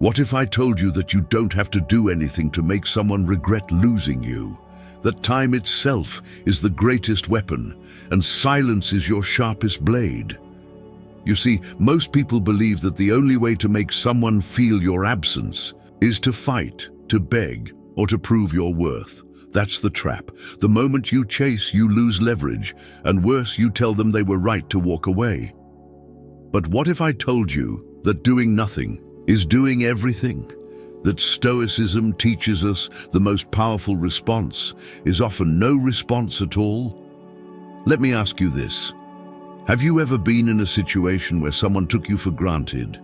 What if I told you that you don't have to do anything to make someone regret losing you? That time itself is the greatest weapon, and silence is your sharpest blade. You see, most people believe that the only way to make someone feel your absence is to fight, to beg, or to prove your worth. That's the trap. The moment you chase, you lose leverage, and worse, you tell them they were right to walk away. But what if I told you that doing nothing is doing everything? That Stoicism teaches us the most powerful response is often no response at all? Let me ask you this. Have you ever been in a situation where someone took you for granted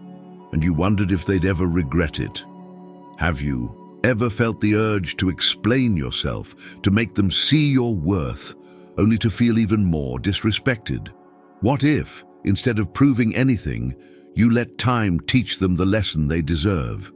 and you wondered if they'd ever regret it? Have you ever felt the urge to explain yourself, to make them see your worth, only to feel even more disrespected? What if, instead of proving anything, you let time teach them the lesson they deserve?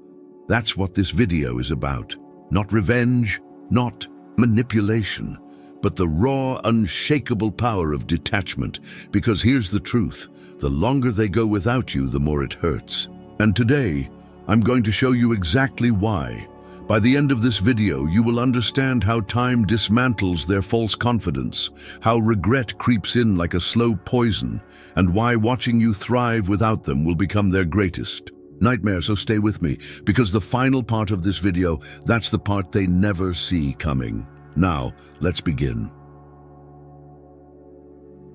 That's what this video is about. Not revenge, not manipulation, but the raw, unshakable power of detachment. Because here's the truth, the longer they go without you, the more it hurts. And today, I'm going to show you exactly why. By the end of this video, you will understand how time dismantles their false confidence, how regret creeps in like a slow poison, and why watching you thrive without them will become their greatest nightmare. So stay with me, because the final part of this video, that's the part they never see coming. Now, let's begin.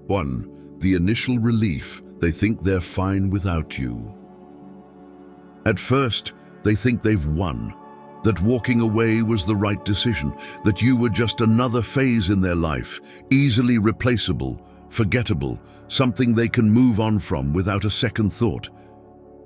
1. The initial relief. They think they're fine without you. At first, they think they've won, that walking away was the right decision, that you were just another phase in their life, easily replaceable, forgettable, something they can move on from without a second thought.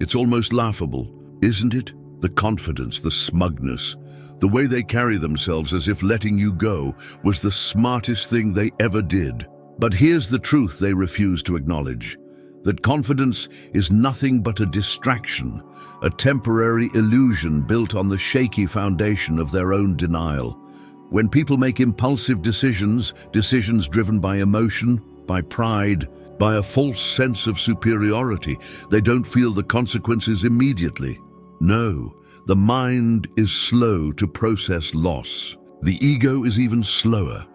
It's almost laughable, isn't it? The confidence, the smugness, the way they carry themselves as if letting you go was the smartest thing they ever did. But here's the truth they refuse to acknowledge, that confidence is nothing but a distraction, a temporary illusion built on the shaky foundation of their own denial. When people make impulsive decisions driven by emotion, by pride, by a false sense of superiority, they don't feel the consequences immediately. No, the mind is slow to process loss. The ego is even slower.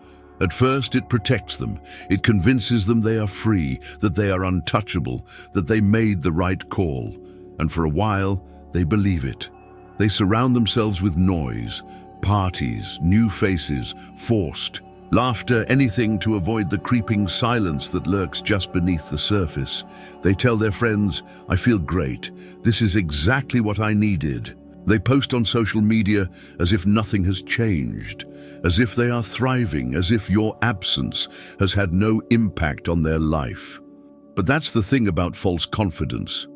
At first, it protects them. It convinces them they are free, that they are untouchable, that they made the right call. And for a while, they believe it. They surround themselves with noise, parties, new faces, forced laughter, anything to avoid the creeping silence that lurks just beneath the surface. They tell their friends, "I feel great. This is exactly what I needed." They post on social media as if nothing has changed, as if they are thriving, as if your absence has had no impact on their life. But that's the thing about false confidence.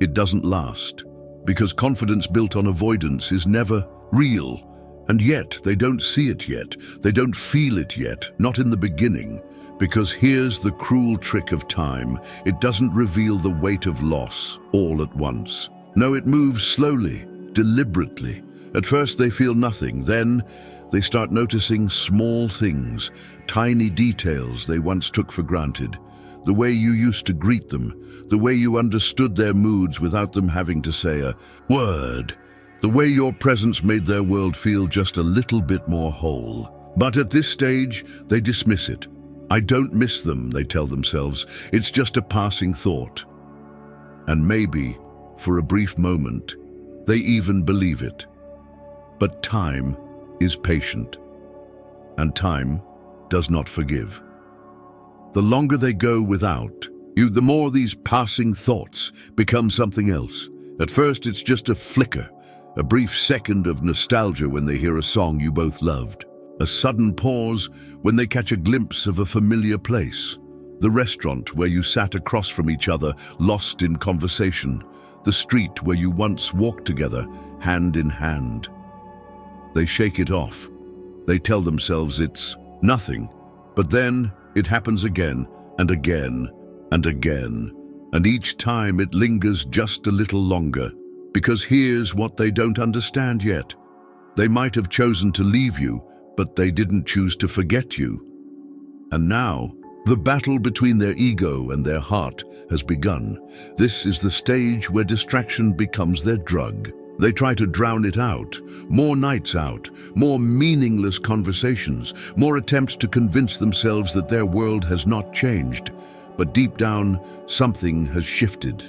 It doesn't last, because confidence built on avoidance is never real. And yet, they don't see it yet, they don't feel it yet, not in the beginning. Because here's the cruel trick of time. It doesn't reveal the weight of loss all at once. No, it moves slowly, deliberately. At first they feel nothing, then they start noticing small things, tiny details they once took for granted. The way you used to greet them, the way you understood their moods without them having to say a word. The way your presence made their world feel just a little bit more whole. But at this stage, they dismiss it. "I don't miss them," they tell themselves. "It's just a passing thought." And maybe, for a brief moment, they even believe it. But time is patient, and time does not forgive. The longer they go without you, the more these passing thoughts become something else. At first, it's just a flicker, a brief second of nostalgia when they hear a song you both loved. A sudden pause when they catch a glimpse of a familiar place. The restaurant where you sat across from each other, lost in conversation. The street where you once walked together, hand in hand. They shake it off. They tell themselves it's nothing. But then it happens again and again and again. And each time it lingers just a little longer. Because here's what they don't understand yet. They might have chosen to leave you, but they didn't choose to forget you. And now, the battle between their ego and their heart has begun. This is the stage where distraction becomes their drug. They try to drown it out. More nights out, more meaningless conversations, more attempts to convince themselves that their world has not changed. But deep down, something has shifted.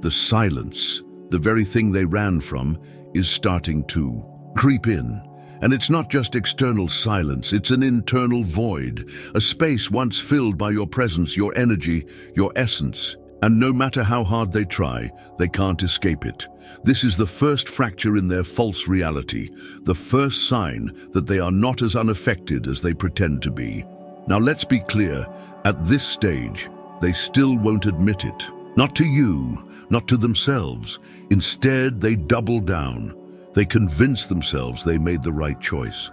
The silence, the very thing they ran from, is starting to creep in. And it's not just external silence, it's an internal void, a space once filled by your presence, your energy, your essence. And no matter how hard they try, they can't escape it. This is the first fracture in their false reality, the first sign that they are not as unaffected as they pretend to be. Now let's be clear, at this stage, they still won't admit it. Not to you, not to themselves. Instead, they double down. They convince themselves they made the right choice.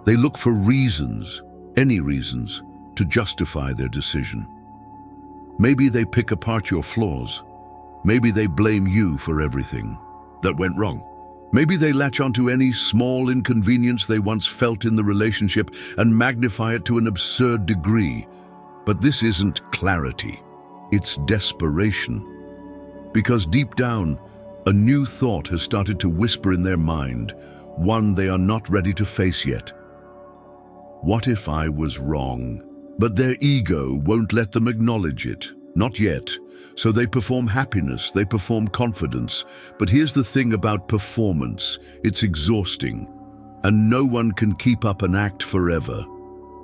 They look for reasons, any reasons, to justify their decision. Maybe they pick apart your flaws. Maybe they blame you for everything that went wrong. Maybe they latch onto any small inconvenience they once felt in the relationship and magnify it to an absurd degree. But this isn't clarity, it's desperation. Because deep down, a new thought has started to whisper in their mind, one they are not ready to face yet. What if I was wrong? But their ego won't let them acknowledge it. Not yet. So they perform happiness, they perform confidence. But here's the thing about performance. It's exhausting. And no one can keep up an act forever.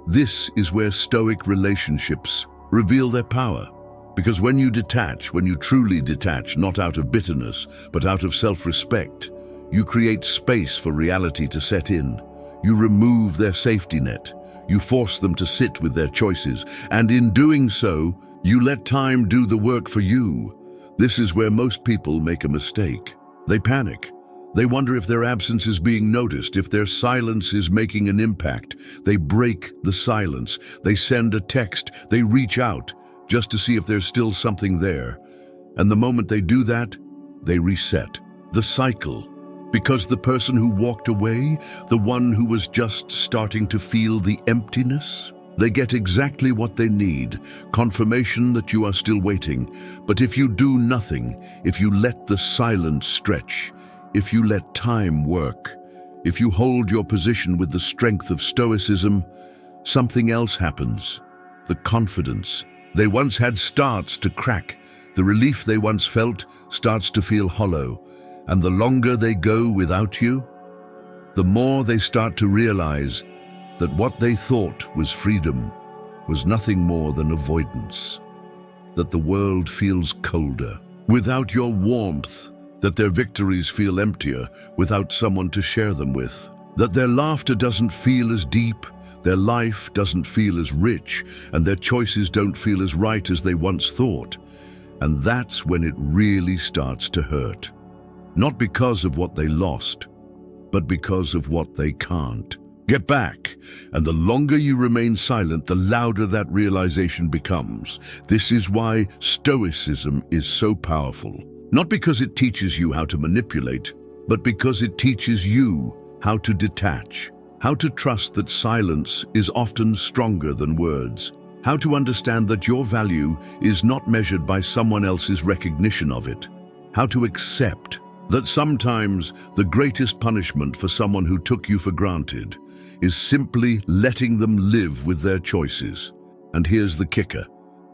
This is where Stoic relationships reveal their power. Because when you detach, when you truly detach, not out of bitterness, but out of self-respect, you create space for reality to set in. You remove their safety net. You force them to sit with their choices, and in doing so, you let time do the work for you. This is where most people make a mistake. They panic. They wonder if their absence is being noticed, if their silence is making an impact. They break the silence. They send a text. They reach out just to see if there's still something there. And the moment they do that, they reset the cycle. Because the person who walked away, the one who was just starting to feel the emptiness, they get exactly what they need, confirmation that you are still waiting. But if you do nothing, if you let the silence stretch, if you let time work, if you hold your position with the strength of stoicism, something else happens. The confidence they once had starts to crack. The relief they once felt starts to feel hollow. And the longer they go without you, the more they start to realize that what they thought was freedom was nothing more than avoidance. That the world feels colder without your warmth, that their victories feel emptier without someone to share them with, that their laughter doesn't feel as deep, their life doesn't feel as rich, and their choices don't feel as right as they once thought. And that's when it really starts to hurt. Not because of what they lost, but because of what they can't get back. And the longer you remain silent, the louder that realization becomes. This is why Stoicism is so powerful. Not because it teaches you how to manipulate, but because it teaches you how to detach, how to trust that silence is often stronger than words, how to understand that your value is not measured by someone else's recognition of it, how to accept that sometimes the greatest punishment for someone who took you for granted is simply letting them live with their choices. And here's the kicker.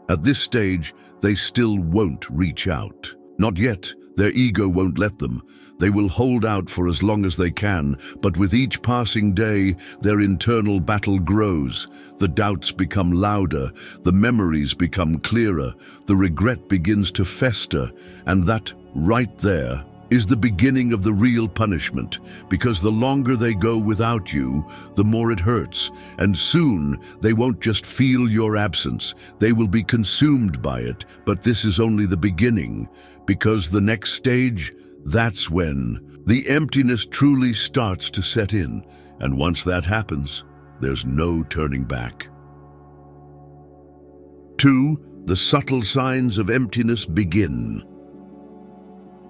At this stage, they still won't reach out. Not yet. Their ego won't let them. They will hold out for as long as they can, but with each passing day, their internal battle grows. The doubts become louder, the memories become clearer, the regret begins to fester, and that, right there, is the beginning of the real punishment, because the longer they go without you, the more it hurts, and soon they won't just feel your absence, they will be consumed by it. But this is only the beginning, because the next stage, that's when the emptiness truly starts to set in, and once that happens, there's no turning back. 2. The subtle signs of emptiness begin.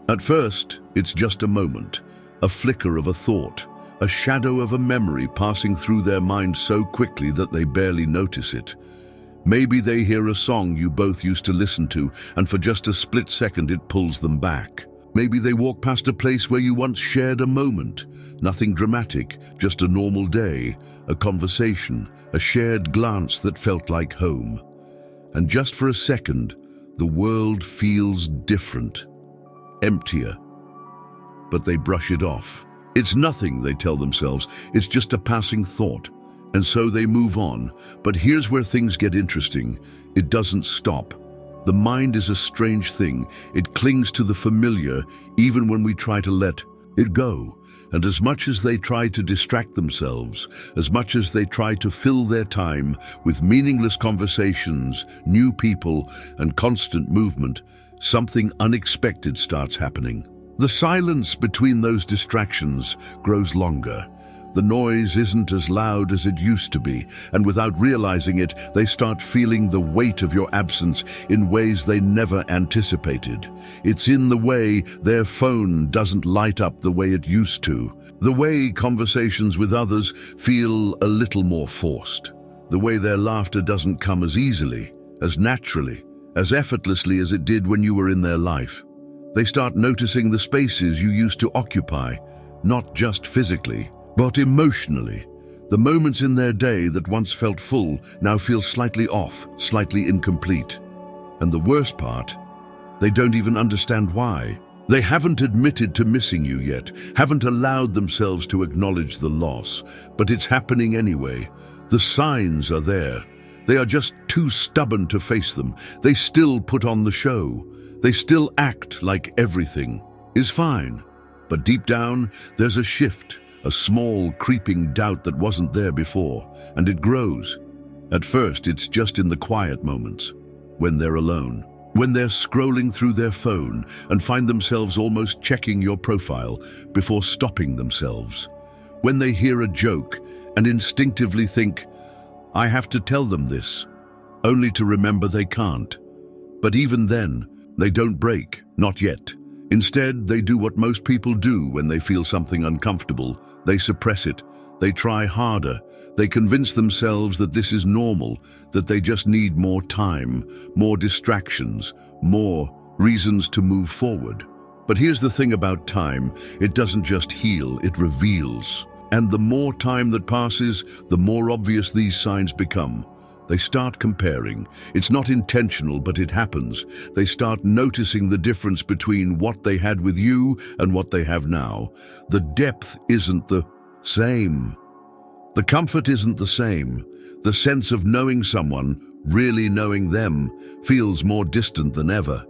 At first, it's just a moment, a flicker of a thought, a shadow of a memory passing through their mind so quickly that they barely notice it. Maybe they hear a song you both used to listen to, and for just a split second it pulls them back. Maybe they walk past a place where you once shared a moment. Nothing dramatic, just a normal day, a conversation, a shared glance that felt like home. And just for a second, the world feels different, emptier. But they brush it off. It's nothing, they tell themselves. It's just a passing thought. And so they move on. But here's where things get interesting. It doesn't stop. The mind is a strange thing. It clings to the familiar even when we try to let it go. And as much as they try to distract themselves, as much as they try to fill their time with meaningless conversations, new people, and constant movement, something unexpected starts happening. The silence between those distractions grows longer. The noise isn't as loud as it used to be, and without realizing it, they start feeling the weight of your absence in ways they never anticipated. It's in the way their phone doesn't light up the way it used to, the way conversations with others feel a little more forced, the way their laughter doesn't come as easily, as naturally, as effortlessly as it did when you were in their life. They start noticing the spaces you used to occupy, not just physically, but emotionally. The moments in their day that once felt full now feel slightly off, slightly incomplete. And the worst part, they don't even understand why. They haven't admitted to missing you yet, haven't allowed themselves to acknowledge the loss, but it's happening anyway. The signs are there. They are just too stubborn to face them. They still put on the show. They still act like everything is fine. But deep down, there's a shift. A small, creeping doubt that wasn't there before, and it grows. At first, it's just in the quiet moments, when they're alone, when they're scrolling through their phone and find themselves almost checking your profile before stopping themselves, when they hear a joke and instinctively think, I have to tell them this, only to remember they can't. But even then, they don't break, not yet. Instead, they do what most people do when they feel something uncomfortable. They suppress it. They try harder. They convince themselves that this is normal, that they just need more time, more distractions, more reasons to move forward. But here's the thing about time. It doesn't just heal, it reveals. And the more time that passes, the more obvious these signs become. They start comparing. It's not intentional, but it happens. They start noticing the difference between what they had with you and what they have now. The depth isn't the same. The comfort isn't the same. The sense of knowing someone, really knowing them, feels more distant than ever.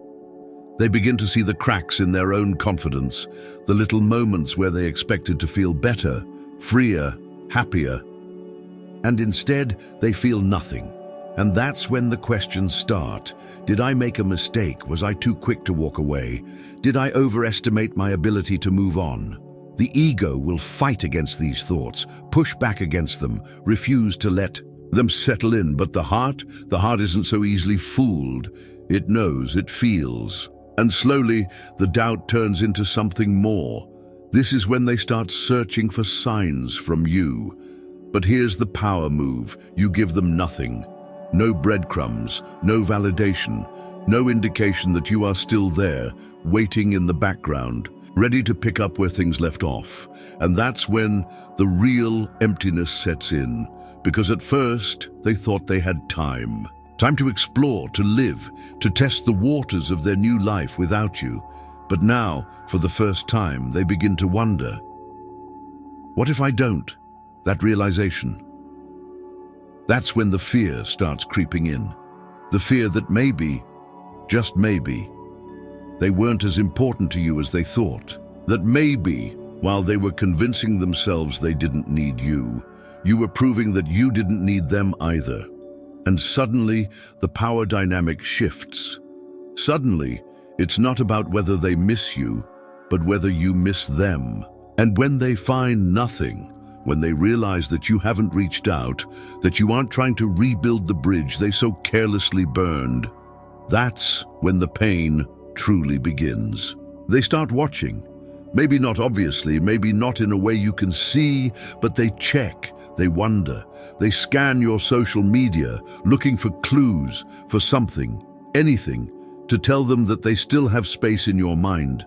They begin to see the cracks in their own confidence, the little moments where they expected to feel better, freer, happier. And instead, they feel nothing. And that's when the questions start. Did I make a mistake? Was I too quick to walk away? Did I overestimate my ability to move on? The ego will fight against these thoughts, push back against them, refuse to let them settle in. But the heart isn't so easily fooled. It knows, it feels. And slowly, the doubt turns into something more. This is when they start searching for signs from you. But here's the power move. You give them nothing. No breadcrumbs, no validation, no indication that you are still there, waiting in the background, ready to pick up where things left off. And that's when the real emptiness sets in. Because at first, they thought they had time. Time to explore, to live, to test the waters of their new life without you. But now, for the first time, they begin to wonder, what if I don't? That realization. That's when the fear starts creeping in. The fear that maybe, just maybe, they weren't as important to you as they thought. That maybe, while they were convincing themselves they didn't need you, you were proving that you didn't need them either. And suddenly, the power dynamic shifts. Suddenly, it's not about whether they miss you, but whether you miss them. And when they find nothing, when they realize that you haven't reached out, that you aren't trying to rebuild the bridge they so carelessly burned, that's when the pain truly begins. They start watching. Maybe not obviously, maybe not in a way you can see, but they check, they wonder. They scan your social media, looking for clues, for something, anything, to tell them that they still have space in your mind.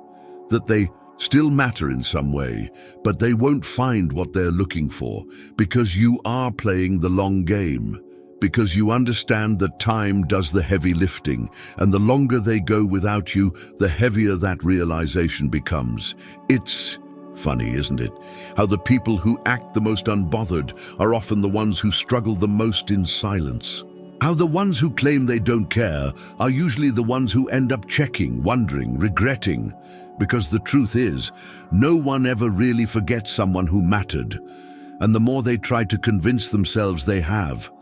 that they still matter in some way, but they won't find what they're looking for because you are playing the long game, because you understand that time does the heavy lifting, and the longer they go without you, the heavier that realization becomes. It's funny, isn't it? How the people who act the most unbothered are often the ones who struggle the most in silence. How the ones who claim they don't care are usually the ones who end up checking, wondering, regretting. Because the truth is, no one ever really forgets someone who mattered. And the more they try to convince themselves they have,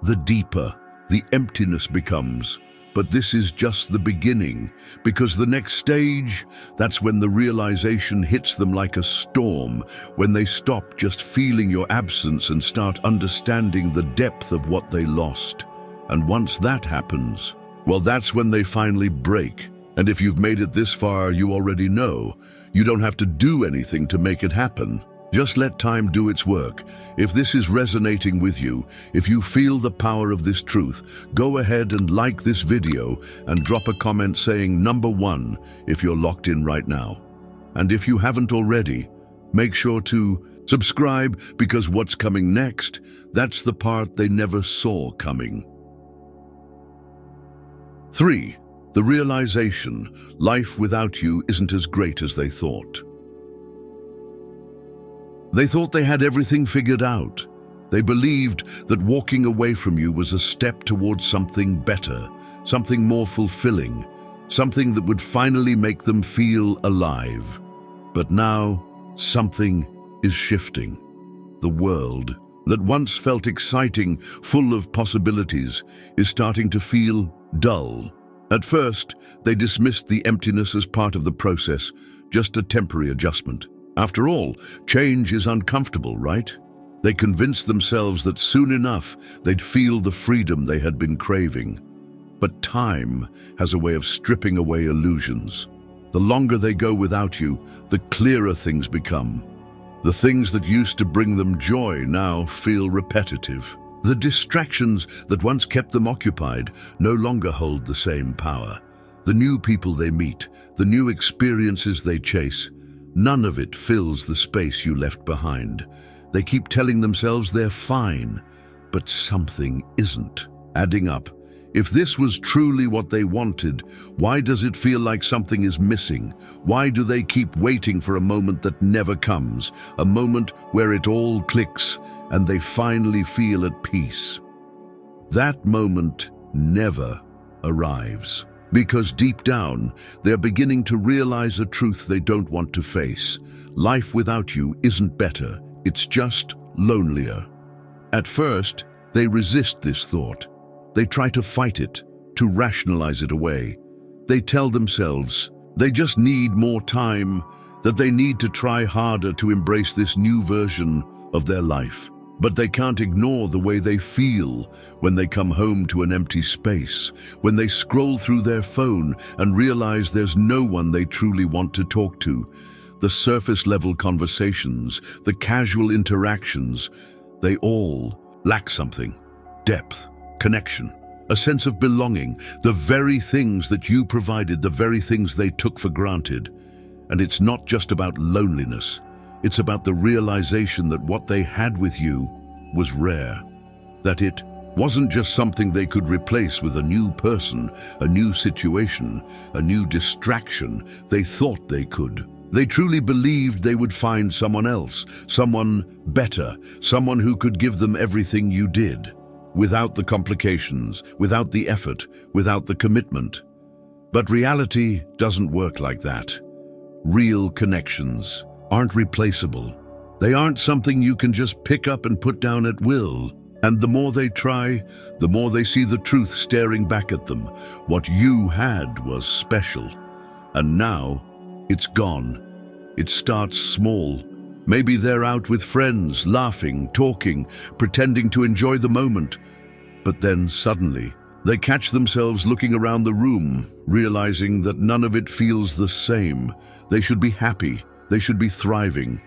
the deeper the emptiness becomes. But this is just the beginning, because the next stage, that's when the realization hits them like a storm, when they stop just feeling your absence and start understanding the depth of what they lost. And once that happens, well, that's when they finally break. And if you've made it this far, you already know. You don't have to do anything to make it happen. Just let time do its work. If this is resonating with you, if you feel the power of this truth, go ahead and like this video and drop a comment saying #1 if you're locked in right now. And if you haven't already, make sure to subscribe, because what's coming next, that's the part they never saw coming. 3. The realization, life without you isn't as great as they thought. They thought they had everything figured out. They believed that walking away from you was a step towards something better, something more fulfilling, something that would finally make them feel alive. But now, something is shifting. The world, that once felt exciting, full of possibilities, is starting to feel dull. At first, they dismissed the emptiness as part of the process, just a temporary adjustment. After all, change is uncomfortable, right? They convinced themselves that soon enough they'd feel the freedom they had been craving. But time has a way of stripping away illusions. The longer they go without you, the clearer things become. The things that used to bring them joy now feel repetitive. The distractions that once kept them occupied no longer hold the same power. The new people they meet, the new experiences they chase, none of it fills the space you left behind. They keep telling themselves they're fine, but something isn't adding up. If this was truly what they wanted, why does it feel like something is missing? Why do they keep waiting for a moment that never comes, a moment where it all clicks and they finally feel at peace? That moment never arrives, because deep down, they're beginning to realize a truth they don't want to face. Life without you isn't better, it's just lonelier. At first, they resist this thought. They try to fight it, to rationalize it away. They tell themselves they just need more time, that they need to try harder to embrace this new version of their life. But they can't ignore the way they feel when they come home to an empty space, when they scroll through their phone and realize there's no one they truly want to talk to. The surface-level conversations, the casual interactions, they all lack something. Depth, connection, a sense of belonging, the very things that you provided, the very things they took for granted. And it's not just about loneliness. It's about the realization that what they had with you was rare, that it wasn't just something they could replace with a new person, a new situation, a new distraction. They thought they could. They truly believed they would find someone else, someone better, someone who could give them everything you did, without the complications, without the effort, without the commitment. But reality doesn't work like that. Real connections aren't replaceable. They aren't something you can just pick up and put down at will. And the more they try, the more they see the truth staring back at them. What you had was special, and now it's gone. It starts small. Maybe they're out with friends, laughing, talking, pretending to enjoy the moment. But then suddenly, they catch themselves looking around the room, realizing that none of it feels the same. They should be happy. They should be thriving.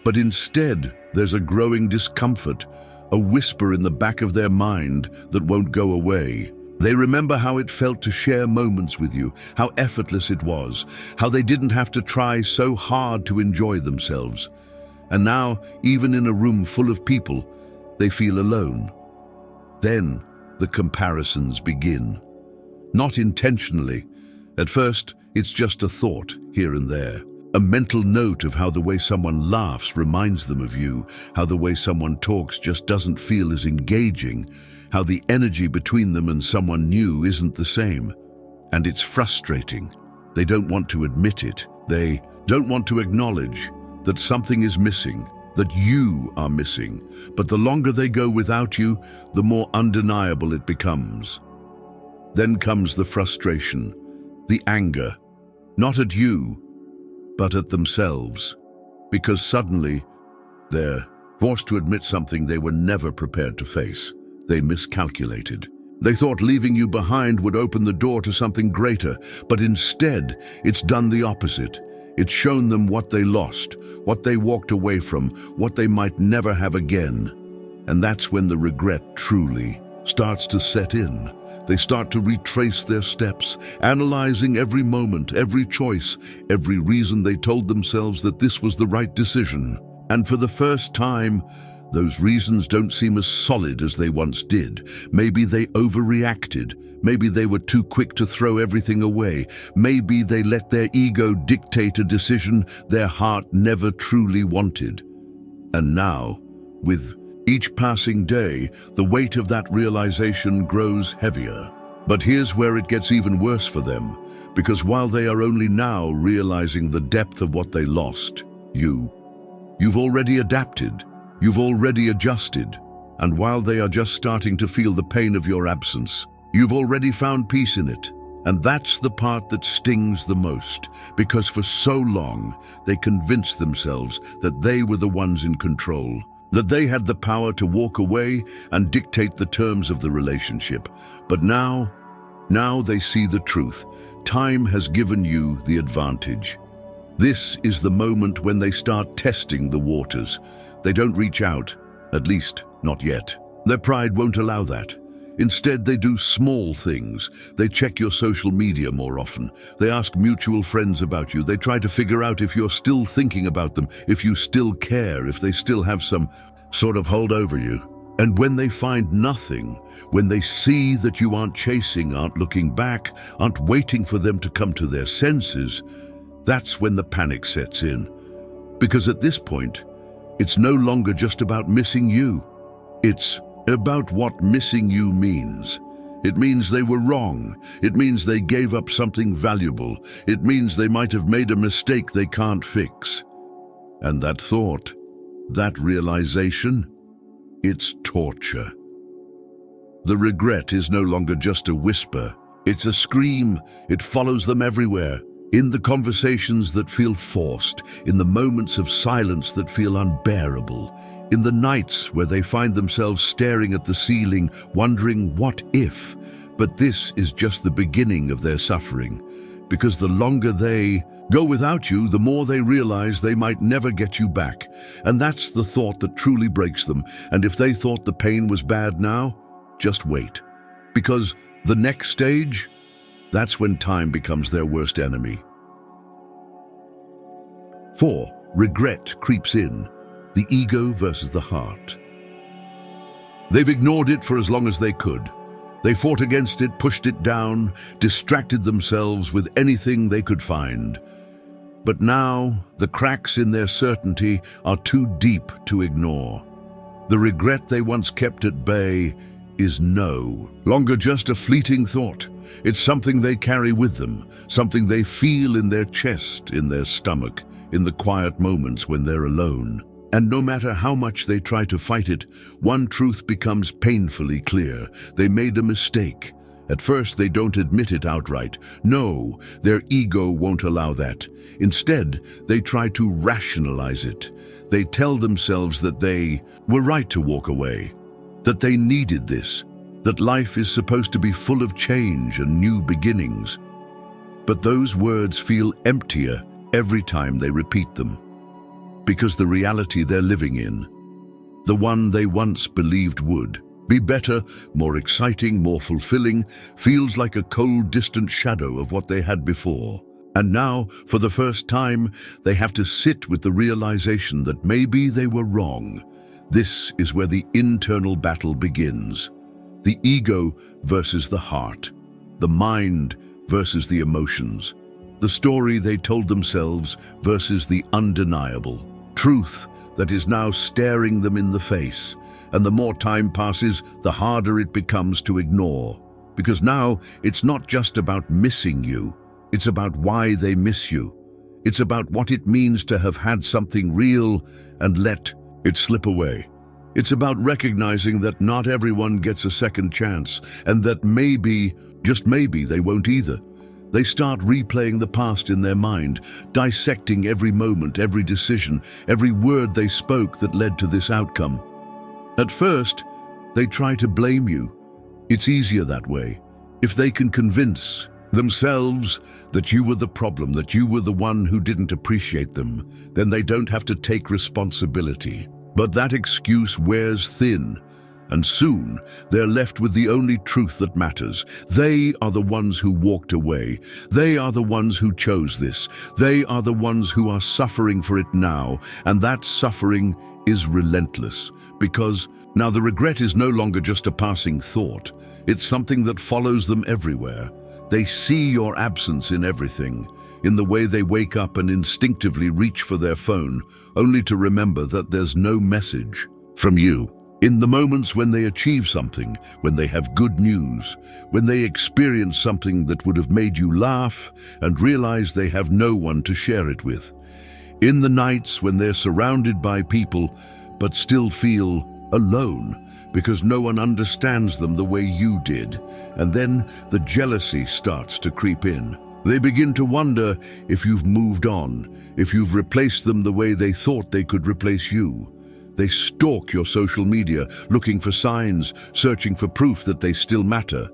But instead, there's a growing discomfort, a whisper in the back of their mind that won't go away. They remember how it felt to share moments with you, how effortless it was, how they didn't have to try so hard to enjoy themselves. And now, even in a room full of people, they feel alone. Then the comparisons begin. Not intentionally. At first, it's just a thought here and there. A mental note of how the way someone laughs reminds them of you, how the way someone talks just doesn't feel as engaging, how the energy between them and someone new isn't the same. And it's frustrating. They don't want to admit it. They don't want to acknowledge that something is missing, that you are missing. But the longer they go without you, the more undeniable it becomes. Then comes the frustration, the anger, not at you, but at themselves, because suddenly they're forced to admit something they were never prepared to face. They miscalculated. They thought leaving you behind would open the door to something greater, but instead it's done the opposite. It's shown them what they lost, what they walked away from, what they might never have again. And that's when the regret truly starts to set in. They start to retrace their steps, analyzing every moment, every choice, every reason they told themselves that this was the right decision. And for the first time, those reasons don't seem as solid as they once did. Maybe they overreacted. Maybe they were too quick to throw everything away. Maybe they let their ego dictate a decision their heart never truly wanted. And now, with each passing day, the weight of that realization grows heavier. But here's where it gets even worse for them, because while they are only now realizing the depth of what they lost, you've already adapted, you've already adjusted, and while they are just starting to feel the pain of your absence, you've already found peace in it. And that's the part that stings the most, because for so long they convinced themselves that they were the ones in control, that they had the power to walk away and dictate the terms of the relationship. But now they see the truth. Time has given you the advantage. This is the moment when they start testing the waters. They don't reach out, at least not yet. Their pride won't allow that. Instead, they do small things. They check your social media more often. They ask mutual friends about you. They try to figure out if you're still thinking about them, if you still care, if they still have some sort of hold over you. And when they find nothing, when they see that you aren't chasing, aren't looking back, aren't waiting for them to come to their senses, that's when the panic sets in. Because at this point, it's no longer just about missing you. It's about what missing you means. It means they were wrong. It means they gave up something valuable. It means they might have made a mistake they can't fix. And that thought, that realization, it's torture. The regret is no longer just a whisper. It's a scream. It follows them everywhere. In the conversations that feel forced, in the moments of silence that feel unbearable, in the nights where they find themselves staring at the ceiling, wondering what if. But this is just the beginning of their suffering, because the longer they go without you, the more they realize they might never get you back. And that's the thought that truly breaks them. And if they thought the pain was bad now, just wait. Because the next stage, that's when time becomes their worst enemy. 4. Regret creeps in. The ego versus the heart. They've ignored it for as long as they could. They fought against it, pushed it down, distracted themselves with anything they could find. But now, the cracks in their certainty are too deep to ignore. The regret they once kept at bay is no longer just a fleeting thought. It's something they carry with them, something they feel in their chest, in their stomach, in the quiet moments when they're alone. And no matter how much they try to fight it, one truth becomes painfully clear. They made a mistake. At first, they don't admit it outright. No, their ego won't allow that. Instead, they try to rationalize it. They tell themselves that they were right to walk away, that they needed this, that life is supposed to be full of change and new beginnings. But those words feel emptier every time they repeat them. Because the reality they're living in, the one they once believed would be better, more exciting, more fulfilling, feels like a cold, distant shadow of what they had before. And now, for the first time, they have to sit with the realization that maybe they were wrong. This is where the internal battle begins. The ego versus the heart. The mind versus the emotions. The story they told themselves versus the undeniable. Truth that is now staring them in the face. And the more time passes, the harder it becomes to ignore. Because now, it's not just about missing you. It's about why they miss you. It's about what it means to have had something real and let it slip away. It's about recognizing that not everyone gets a second chance, and that maybe, just maybe, they won't either. They start replaying the past in their mind, dissecting every moment, every decision, every word they spoke that led to this outcome. At first, they try to blame you. It's easier that way. If they can convince themselves that you were the problem, that you were the one who didn't appreciate them, then they don't have to take responsibility. But that excuse wears thin, and soon they're left with the only truth that matters. They are the ones who walked away. They are the ones who chose this. They are the ones who are suffering for it now, and that suffering is relentless, because now the regret is no longer just a passing thought. It's something that follows them everywhere. They see your absence in everything, in the way they wake up and instinctively reach for their phone, only to remember that there's no message from you. In the moments when they achieve something, when they have good news, when they experience something that would have made you laugh and realize they have no one to share it with. In the nights when they're surrounded by people but still feel alone, because no one understands them the way you did, and then the jealousy starts to creep in. They begin to wonder if you've moved on, if you've replaced them the way they thought they could replace you. They stalk your social media, looking for signs, searching for proof that they still matter.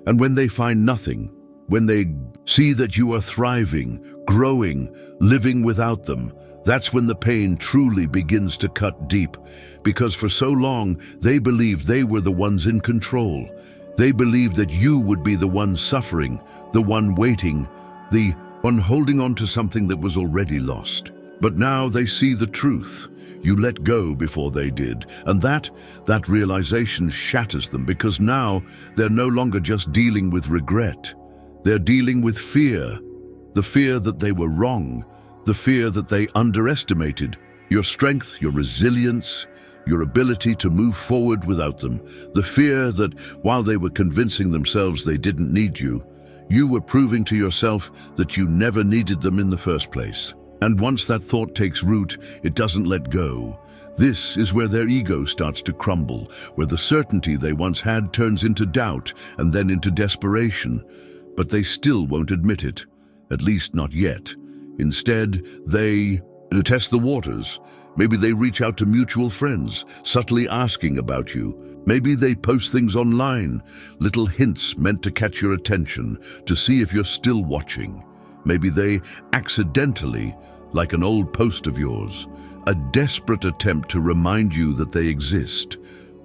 And when they find nothing, when they see that you are thriving, growing, living without them, that's when the pain truly begins to cut deep, because for so long they believed they were the ones in control. They believed that you would be the one suffering, the one waiting, the one holding on to something that was already lost. But now they see the truth. You let go before they did, and that realization shatters them, because now they're no longer just dealing with regret. They're dealing with fear, the fear that they were wrong, the fear that they underestimated your strength, your resilience, your ability to move forward without them, the fear that while they were convincing themselves they didn't need you, you were proving to yourself that you never needed them in the first place. And once that thought takes root, it doesn't let go. This is where their ego starts to crumble, where the certainty they once had turns into doubt and then into desperation. But they still won't admit it, at least not yet. Instead, they test the waters. Maybe they reach out to mutual friends, subtly asking about you. Maybe they post things online, little hints meant to catch your attention, to see if you're still watching. Maybe they accidentally, like an old post of yours, a desperate attempt to remind you that they exist,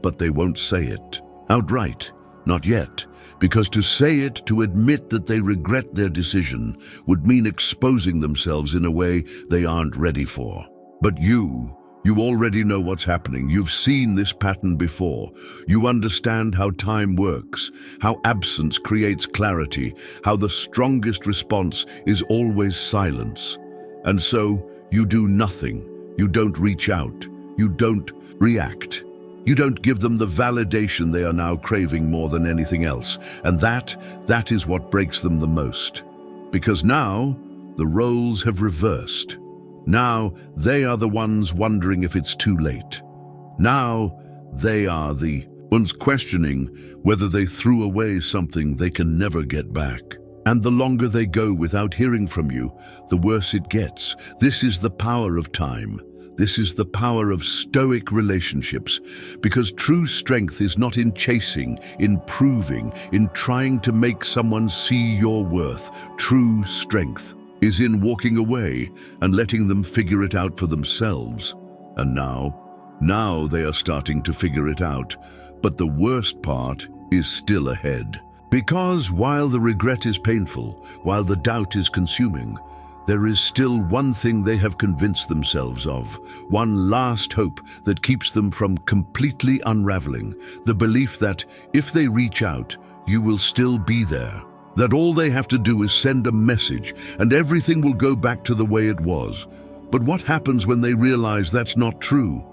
but they won't say it outright, not yet. Because to say it, to admit that they regret their decision, would mean exposing themselves in a way they aren't ready for. But you already know what's happening. You've seen this pattern before. You understand how time works, how absence creates clarity, how the strongest response is always silence. And so, you do nothing. You don't reach out. You don't react. You don't give them the validation they are now craving more than anything else. And that is what breaks them the most. Because now, the roles have reversed. Now, they are the ones wondering if it's too late. Now, they are the ones questioning whether they threw away something they can never get back. And the longer they go without hearing from you, the worse it gets. This is the power of time. This is the power of stoic relationships, because true strength is not in chasing, in proving, in trying to make someone see your worth. True strength is in walking away and letting them figure it out for themselves. And now Now they are starting to figure it out, but the worst part is still ahead. Because while the regret is painful, while the doubt is consuming, there is still one thing they have convinced themselves of, one last hope that keeps them from completely unraveling, the belief that if they reach out, you will still be there. That all they have to do is send a message and everything will go back to the way it was. But what happens when they realize that's not true?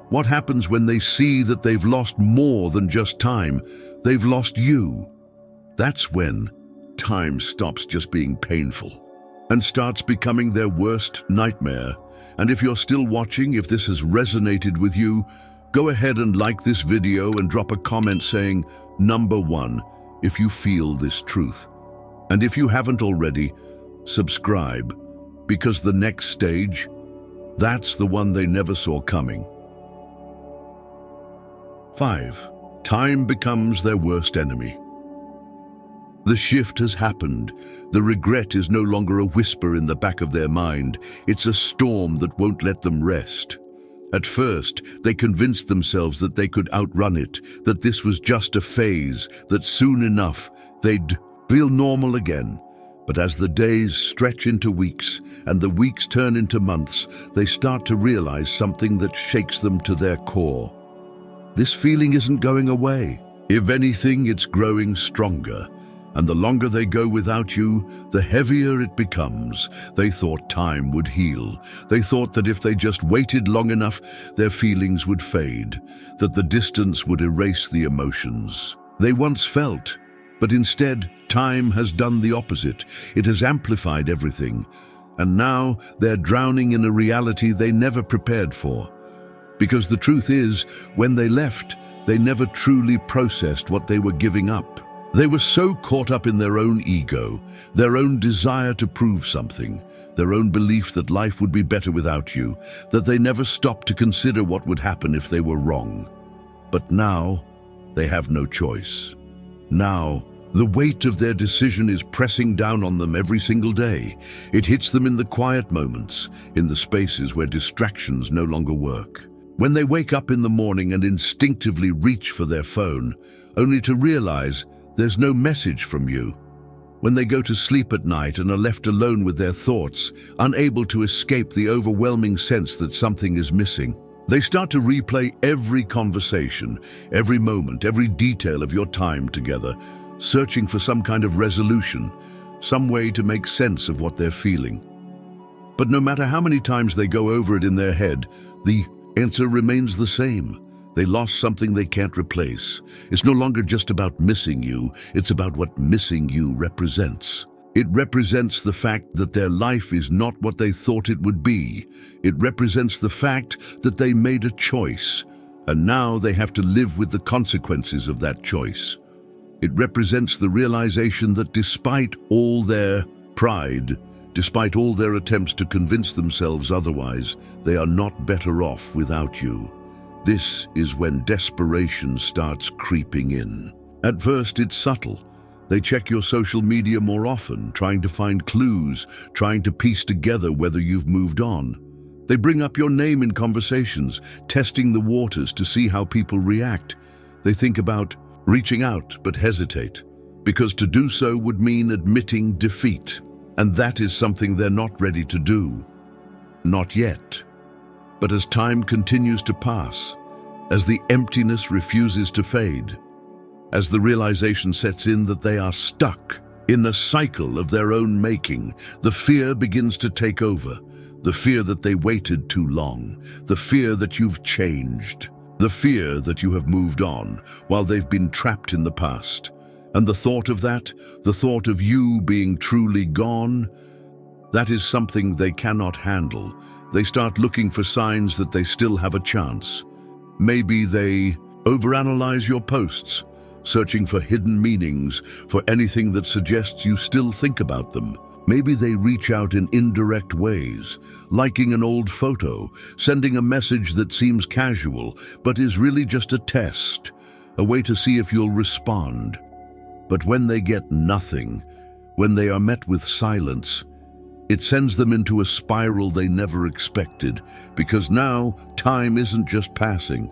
What happens when they see that they've lost more than just time? They've lost you. That's when time stops just being painful and starts becoming their worst nightmare. And if you're still watching, if this has resonated with you, go ahead and like this video and drop a comment saying, number 1, if you feel this truth. And if you haven't already, subscribe, because the next stage, that's the one they never saw coming. 5. Time becomes their worst enemy. The shift has happened. The regret is no longer a whisper in the back of their mind. It's a storm that won't let them rest. At first, they convinced themselves that they could outrun it, that this was just a phase, that soon enough they'd feel normal again. But as the days stretch into weeks and the weeks turn into months, they start to realize something that shakes them to their core. This feeling isn't going away. If anything, it's growing stronger. And the longer they go without you, the heavier it becomes. They thought time would heal. They thought that if they just waited long enough, their feelings would fade, that the distance would erase the emotions they once felt. But instead, time has done the opposite. It has amplified everything. And now they're drowning in a reality they never prepared for. Because the truth is, when they left, they never truly processed what they were giving up. They were so caught up in their own ego, their own desire to prove something, their own belief that life would be better without you, that they never stopped to consider what would happen if they were wrong. But now, they have no choice. Now, the weight of their decision is pressing down on them every single day. It hits them in the quiet moments, in the spaces where distractions no longer work. When they wake up in the morning and instinctively reach for their phone, only to realize there's no message from you. When they go to sleep at night and are left alone with their thoughts, unable to escape the overwhelming sense that something is missing, they start to replay every conversation, every moment, every detail of your time together, searching for some kind of resolution, some way to make sense of what they're feeling. But no matter how many times they go over it in their head, the answer remains the same. They lost something they can't replace. It's no longer just about missing you, it's about what missing you represents. It represents the fact that their life is not what they thought it would be. It represents the fact that they made a choice, and now they have to live with the consequences of that choice. It represents the realization that despite all their pride, despite all their attempts to convince themselves otherwise, they are not better off without you. This is when desperation starts creeping in. At first, it's subtle. They check your social media more often, trying to find clues, trying to piece together whether you've moved on. They bring up your name in conversations, testing the waters to see how people react. They think about reaching out but hesitate, because to do so would mean admitting defeat. And that is something they're not ready to do. Not yet. But as time continues to pass, as the emptiness refuses to fade, as the realization sets in that they are stuck in a cycle of their own making, the fear begins to take over. The fear that they waited too long, the fear that you've changed, the fear that you have moved on while they've been trapped in the past. And the thought of that, the thought of you being truly gone, that is something they cannot handle. They start looking for signs that they still have a chance. Maybe they overanalyze your posts, searching for hidden meanings, for anything that suggests you still think about them. Maybe they reach out in indirect ways, liking an old photo, sending a message that seems casual, but is really just a test, a way to see if you'll respond. But when they get nothing, when they are met with silence, It sends them into a spiral they never expected, because now time isn't just passing.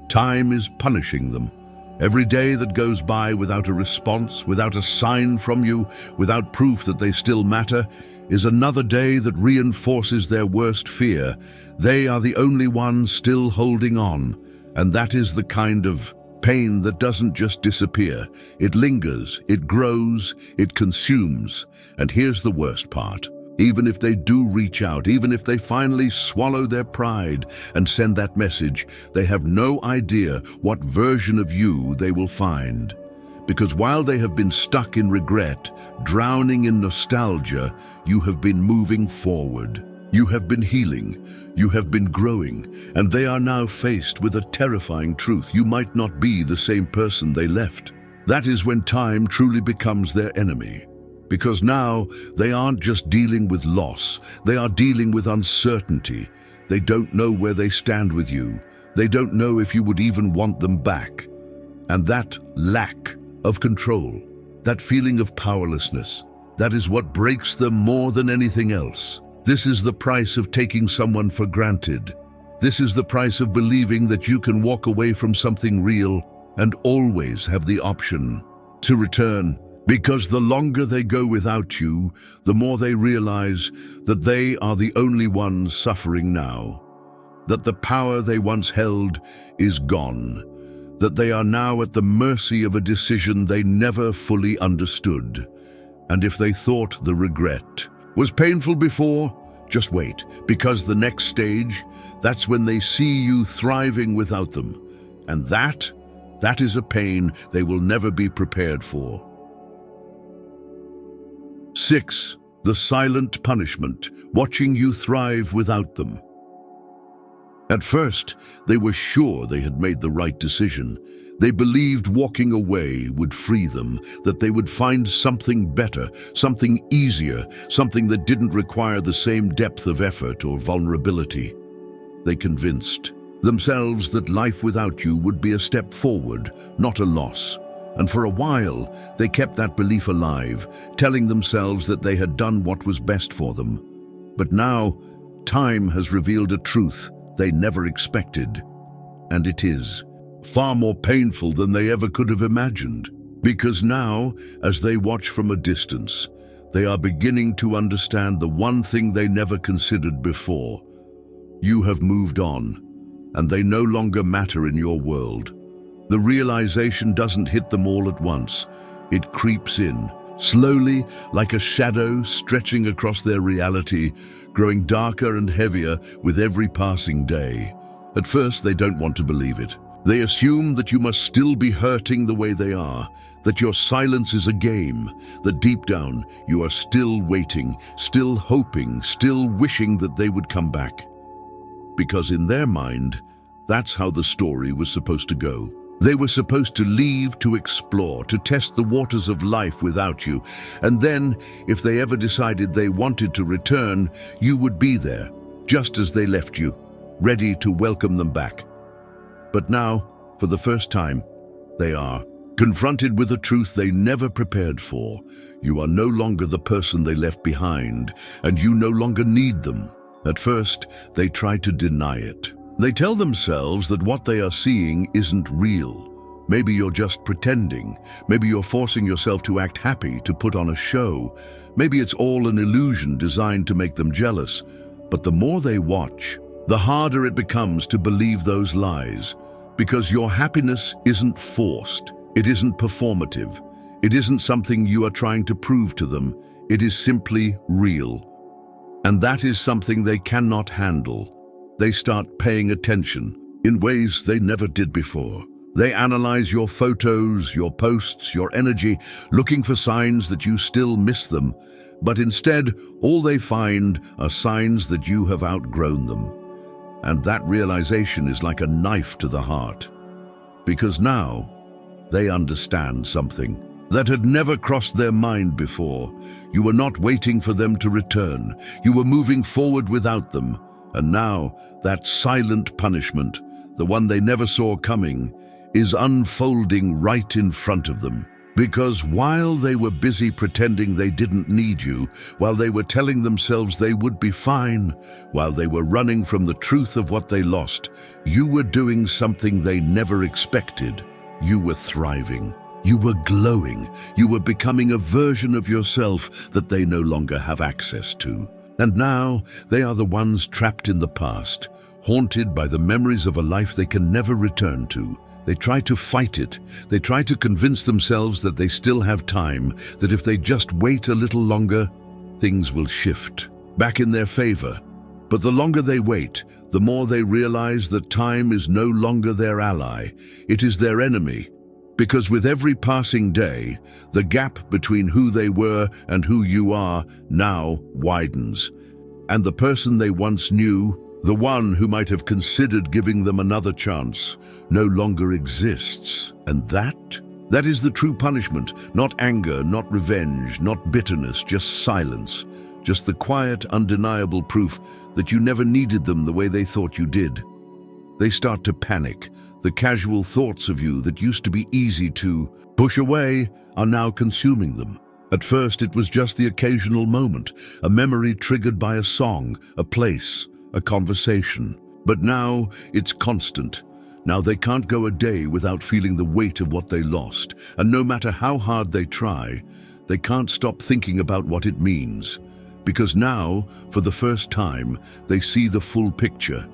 Time is punishing them. Every day that goes by without a response, without a sign from you, without proof that they still matter, is another day that reinforces their worst fear. They are the only ones still holding on, and that is the kind of pain that doesn't just disappear. It lingers, it grows, it consumes. And here's the worst part. Even if they do reach out, even if they finally swallow their pride and send that message, they have no idea what version of you they will find. Because while they have been stuck in regret, drowning in nostalgia, you have been moving forward. You have been healing, you have been growing, and they are now faced with a terrifying truth. You might not be the same person they left. That is when time truly becomes their enemy. Because now they aren't just dealing with loss, they are dealing with uncertainty. They don't know where they stand with you. They don't know if you would even want them back. And that lack of control, that feeling of powerlessness, that is what breaks them more than anything else. This is the price of taking someone for granted. This is the price of believing that you can walk away from something real and always have the option to return. Because the longer they go without you, the more they realize that they are the only ones suffering now. That the power they once held is gone. That they are now at the mercy of a decision they never fully understood. And if they thought the regret was painful before, just wait, because the next stage, that's when they see you thriving without them. And that is a pain they will never be prepared for. 6. The silent punishment, watching you thrive without them. At first, they were sure they had made the right decision. They believed walking away would free them, that they would find something better, something easier, something that didn't require the same depth of effort or vulnerability. They convinced themselves that life without you would be a step forward, not a loss. And for a while, they kept that belief alive, telling themselves that they had done what was best for them. But now, time has revealed a truth they never expected. And it is far more painful than they ever could have imagined. Because now, as they watch from a distance, they are beginning to understand the one thing they never considered before. You have moved on, and they no longer matter in your world. The realization doesn't hit them all at once. It creeps in, slowly, like a shadow stretching across their reality, growing darker and heavier with every passing day. At first, they don't want to believe it. They assume that you must still be hurting the way they are, that your silence is a game, that deep down you are still waiting, still hoping, still wishing that they would come back. Because in their mind, that's how the story was supposed to go. They were supposed to leave to explore, to test the waters of life without you. And then, if they ever decided they wanted to return, you would be there, just as they left you, ready to welcome them back. But now, for the first time, they are confronted with a truth they never prepared for. You are no longer the person they left behind, and you no longer need them. At first, they try to deny it. They tell themselves that what they are seeing isn't real. Maybe you're just pretending. Maybe you're forcing yourself to act happy, to put on a show. Maybe it's all an illusion designed to make them jealous. But the more they watch, the harder it becomes to believe those lies. Because your happiness isn't forced. It isn't performative. It isn't something you are trying to prove to them. It is simply real. And that is something they cannot handle. They start paying attention in ways they never did before. They analyze your photos, your posts, your energy, looking for signs that you still miss them. But instead, all they find are signs that you have outgrown them. And that realization is like a knife to the heart. Because now, they understand something that had never crossed their mind before. You were not waiting for them to return. You were moving forward without them. And now, that silent punishment, the one they never saw coming, is unfolding right in front of them. Because while they were busy pretending they didn't need you, while they were telling themselves they would be fine, while they were running from the truth of what they lost, you were doing something they never expected. You were thriving. You were glowing. You were becoming a version of yourself that they no longer have access to. And now they are the ones trapped in the past, haunted by the memories of a life they can never return to. They try to fight it. They try to convince themselves that they still have time, that if they just wait a little longer, things will shift back in their favor. But the longer they wait, the more they realize that time is no longer their ally. It is their enemy. Because with every passing day, the gap between who they were and who you are now widens. And the person they once knew, the one who might have considered giving them another chance, no longer exists. And that is the true punishment. Not anger, not revenge, not bitterness, just silence. Just the quiet, undeniable proof that you never needed them the way they thought you did. They start to panic. The casual thoughts of you that used to be easy to push away are now consuming them. At first, it was just the occasional moment, a memory triggered by a song, a place, a conversation. But now it's constant. Now they can't go a day without feeling the weight of what they lost. And no matter how hard they try, they can't stop thinking about what it means. Because now, for the first time, they see the full picture.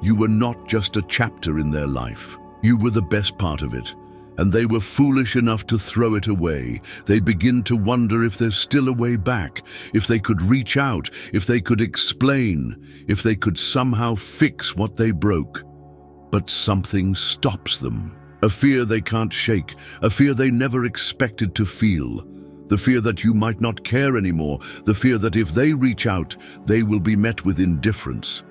You were not just a chapter in their life. You were the best part of it. And they were foolish enough to throw it away. They begin to wonder if there's still a way back, if they could reach out, if they could explain, if they could somehow fix what they broke. But something stops them. A fear they can't shake, a fear they never expected to feel. The fear that you might not care anymore, the fear that if they reach out, they will be met with indifference.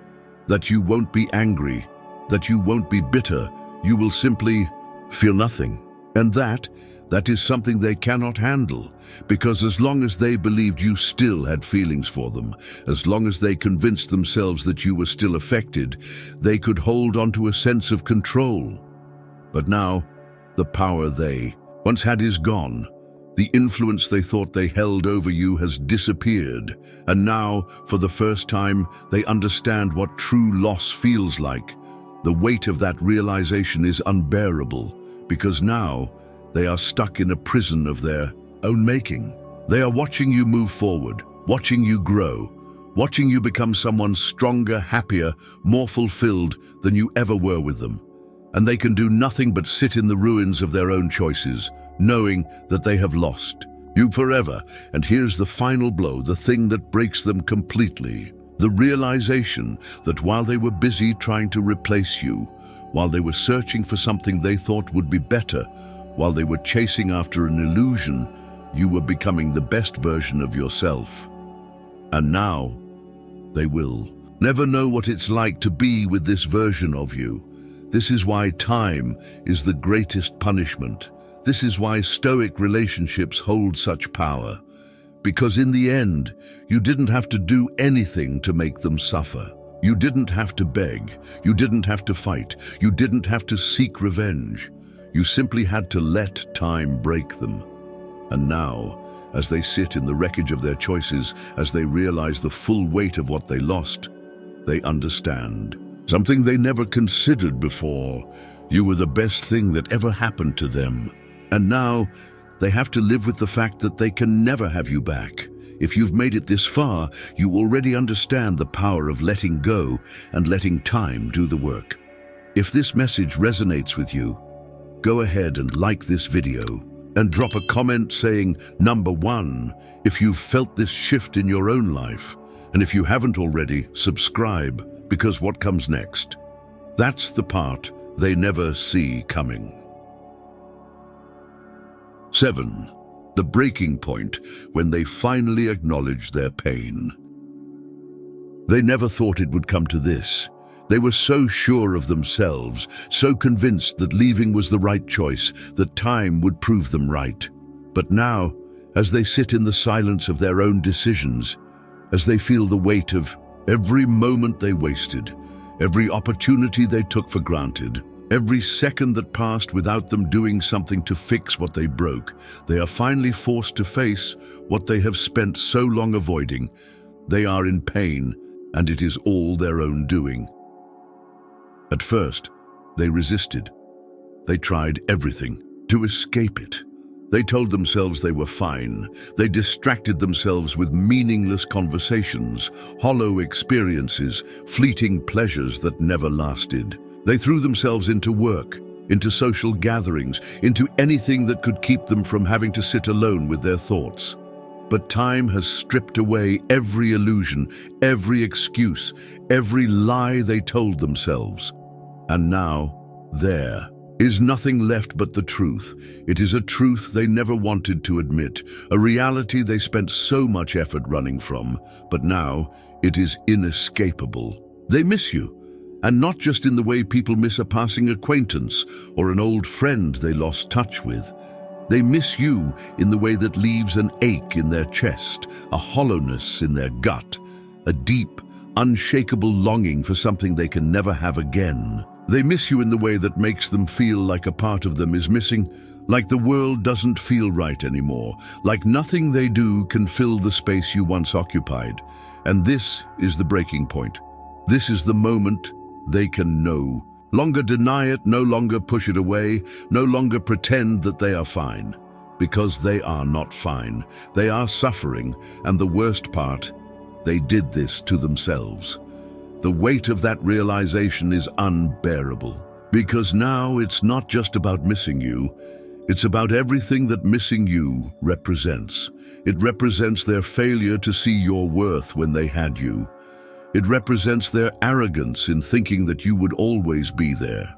That you won't be angry, that you won't be bitter, you will simply feel nothing. And that is something they cannot handle, because as long as they believed you still had feelings for them, as long as they convinced themselves that you were still affected, they could hold on to a sense of control. But now, the power they once had is gone. The influence they thought they held over you has disappeared, and now, for the first time, they understand what true loss feels like. The weight of that realization is unbearable, because now they are stuck in a prison of their own making. They are watching you move forward, watching you grow, watching you become someone stronger, happier, more fulfilled than you ever were with them. And they can do nothing but sit in the ruins of their own choices, knowing that they have lost you forever. And here's the final blow, the thing that breaks them completely. The realization that while they were busy trying to replace you, while they were searching for something they thought would be better, while they were chasing after an illusion, you were becoming the best version of yourself. And now, they will never know what it's like to be with this version of you. This is why time is the greatest punishment. This is why Stoic relationships hold such power. Because in the end, you didn't have to do anything to make them suffer. You didn't have to beg. You didn't have to fight. You didn't have to seek revenge. You simply had to let time break them. And now, as they sit in the wreckage of their choices, as they realize the full weight of what they lost, they understand something they never considered before. You were the best thing that ever happened to them. And now, they have to live with the fact that they can never have you back. If you've made it this far, you already understand the power of letting go and letting time do the work. If this message resonates with you, go ahead and like this video and drop a comment saying, number 1, if you've felt this shift in your own life. And if you haven't already, subscribe, because what comes next? That's the part they never see coming. 7. The breaking point when they finally acknowledge their pain. They never thought it would come to this. They were so sure of themselves, so convinced that leaving was the right choice, that time would prove them right. But now, as they sit in the silence of their own decisions, as they feel the weight of every moment they wasted, every opportunity they took for granted, Every second that passed without them doing something to fix what they broke, they are finally forced to face what they have spent so long avoiding. They are in pain, and it is all their own doing. At first, they resisted. They tried everything to escape it. They told themselves they were fine. They distracted themselves with meaningless conversations, hollow experiences, fleeting pleasures that never lasted. They threw themselves into work, into social gatherings, into anything that could keep them from having to sit alone with their thoughts. But time has stripped away every illusion, every excuse, every lie they told themselves. And now, there is nothing left but the truth. It is a truth they never wanted to admit, a reality they spent so much effort running from, but now it is inescapable. They miss you, and not just in the way people miss a passing acquaintance or an old friend they lost touch with. They miss you in the way that leaves an ache in their chest, a hollowness in their gut, a deep, unshakable longing for something they can never have again. They miss you in the way that makes them feel like a part of them is missing, like the world doesn't feel right anymore, like nothing they do can fill the space you once occupied. And this is the breaking point. This is the moment they can no longer deny it, no longer push it away, no longer pretend that they are fine. Because they are not fine. They are suffering, and the worst part, they did this to themselves. The weight of that realization is unbearable, because now it's not just about missing you, it's about everything that missing you represents. It represents their failure to see your worth when they had you. It represents their arrogance in thinking that you would always be there.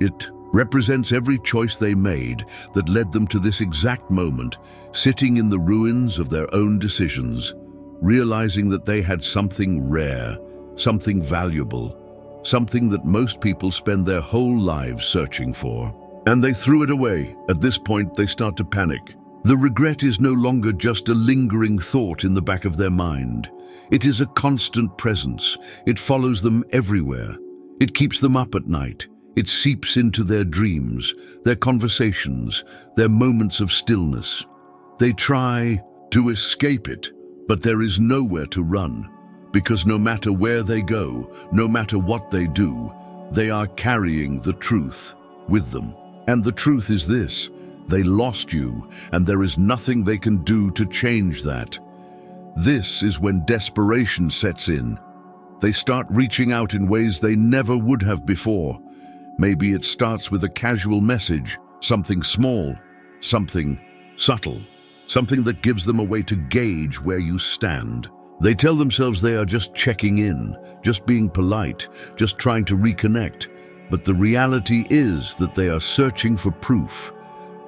It represents every choice they made that led them to this exact moment, sitting in the ruins of their own decisions, realizing that they had something rare, something valuable, something that most people spend their whole lives searching for. And they threw it away. At this point, they start to panic. The regret is no longer just a lingering thought in the back of their mind. It is a constant presence. It follows them everywhere. It keeps them up at night. It seeps into their dreams, their conversations, their moments of stillness. They try to escape it, but there is nowhere to run, because no matter where they go, no matter what they do, they are carrying the truth with them. And the truth is this: they lost you, and there is nothing they can do to change that. This is when desperation sets in. They start reaching out in ways they never would have before. Maybe it starts with a casual message, something small, something subtle, something that gives them a way to gauge where you stand. They tell themselves they are just checking in, just being polite, just trying to reconnect. But the reality is that they are searching for proof.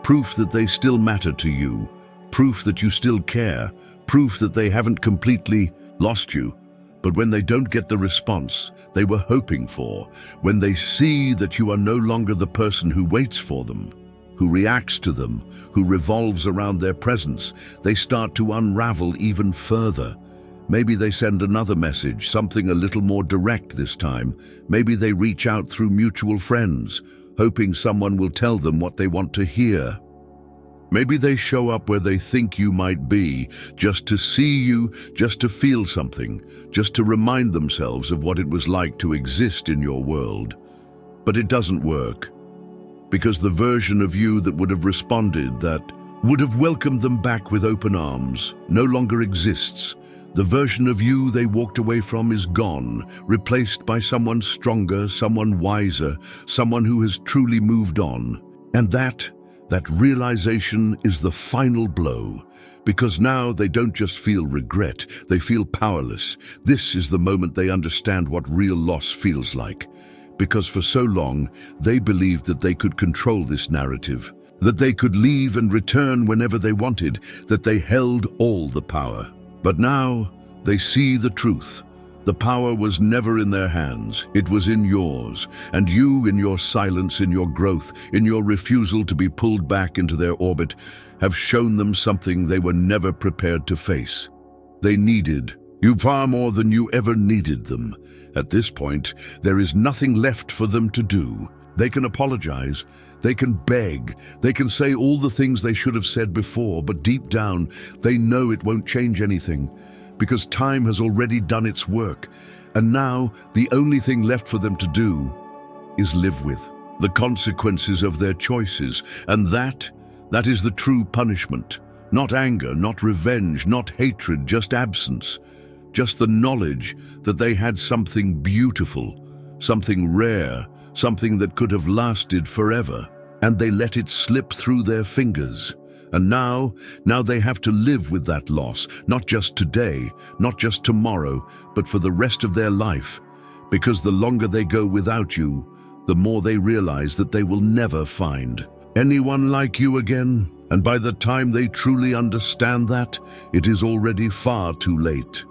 Proof that they still matter to you. Proof that you still care. Proof that they haven't completely lost you. But when they don't get the response they were hoping for, when they see that you are no longer the person who waits for them, who reacts to them, who revolves around their presence, they start to unravel even further. Maybe they send another message, something a little more direct this time. Maybe they reach out through mutual friends, hoping someone will tell them what they want to hear. Maybe they show up where they think you might be, just to see you, just to feel something, just to remind themselves of what it was like to exist in your world. But it doesn't work, because the version of you that would have responded, that would have welcomed them back with open arms, no longer exists. The version of you they walked away from is gone, replaced by someone stronger, someone wiser, someone who has truly moved on. And that realization is the final blow, because now they don't just feel regret, they feel powerless. This is the moment they understand what real loss feels like, because for so long they believed that they could control this narrative, that they could leave and return whenever they wanted, that they held all the power. But now they see the truth. The power was never in their hands, it was in yours, and you, in your silence, in your growth, in your refusal to be pulled back into their orbit, have shown them something they were never prepared to face. They needed You far more than you ever needed them. At this point, there is nothing left for them to do. They can apologize, they can beg, they can say all the things they should have said before, but deep down, they know it won't change anything, because time has already done its work, and now the only thing left for them to do is live with the consequences of their choices, and that is the true punishment. Not anger, not revenge, not hatred, just absence. Just the knowledge that they had something beautiful, something rare, something that could have lasted forever, and they let it slip through their fingers. And now they have to live with that loss, not just today, not just tomorrow, but for the rest of their life. Because the longer they go without you, the more they realize that they will never find anyone like you again. And by the time they truly understand that, it is already far too late.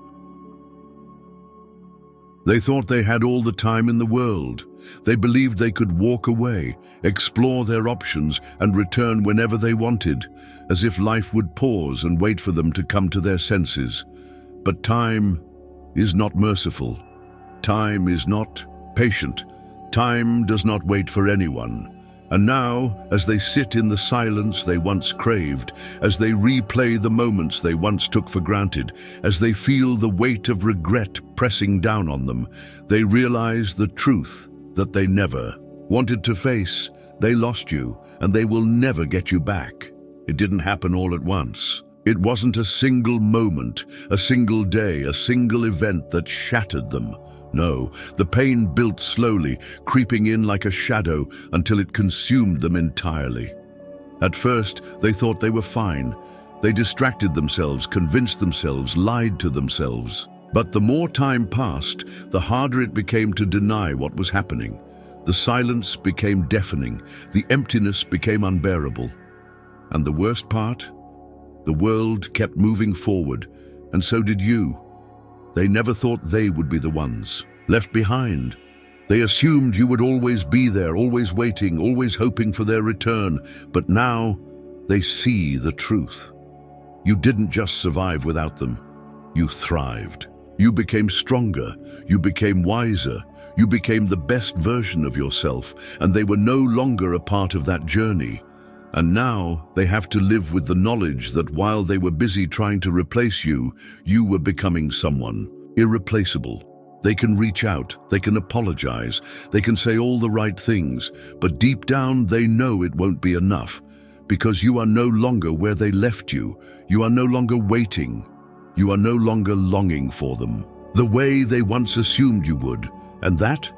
They thought they had all the time in the world. They believed they could walk away, explore their options, and return whenever they wanted, as if life would pause and wait for them to come to their senses. But time is not merciful. Time is not patient. Time does not wait for anyone. And now, as they sit in the silence they once craved, as they replay the moments they once took for granted, as they feel the weight of regret pressing down on them, they realize the truth that they never wanted to face. They lost you, and they will never get you back. It didn't happen all at once. It wasn't a single moment, a single day, a single event that shattered them. No, the pain built slowly, creeping in like a shadow until it consumed them entirely. At first, they thought they were fine. They distracted themselves, convinced themselves, lied to themselves. But the more time passed, the harder it became to deny what was happening. The silence became deafening, the emptiness became unbearable. And the worst part? The world kept moving forward, and so did you. They never thought they would be the ones left behind. They assumed you would always be there, always waiting, always hoping for their return. But now they see the truth. You didn't just survive without them. You thrived. You became stronger. You became wiser. You became the best version of yourself, and they were no longer a part of that journey. And now they have to live with the knowledge that while they were busy trying to replace you, you were becoming someone irreplaceable. They can reach out, they can apologize, they can say all the right things, but deep down they know it won't be enough, because you are no longer where they left you. You are no longer waiting. You are no longer longing for them, the way they once assumed you would. And that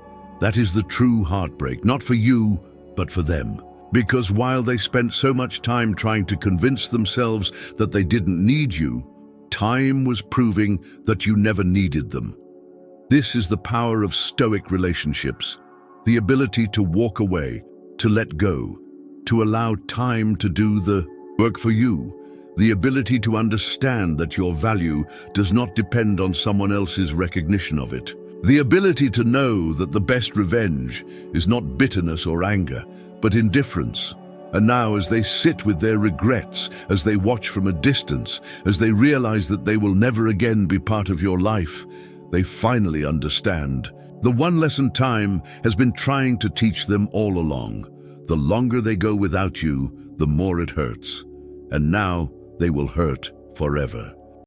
is the true heartbreak, not for you, but for them. Because while they spent so much time trying to convince themselves that they didn't need you, time was proving that you never needed them. This is the power of Stoic relationships, the ability to walk away, to let go, to allow time to do the work for you, the ability to understand that your value does not depend on someone else's recognition of it, the ability to know that the best revenge is not bitterness or anger, but indifference. And now, as they sit with their regrets, as they watch from a distance, as they realize that they will never again be part of your life, they finally understand. The one lesson time has been trying to teach them all along. The longer they go without you, the more it hurts. And now they will hurt forever.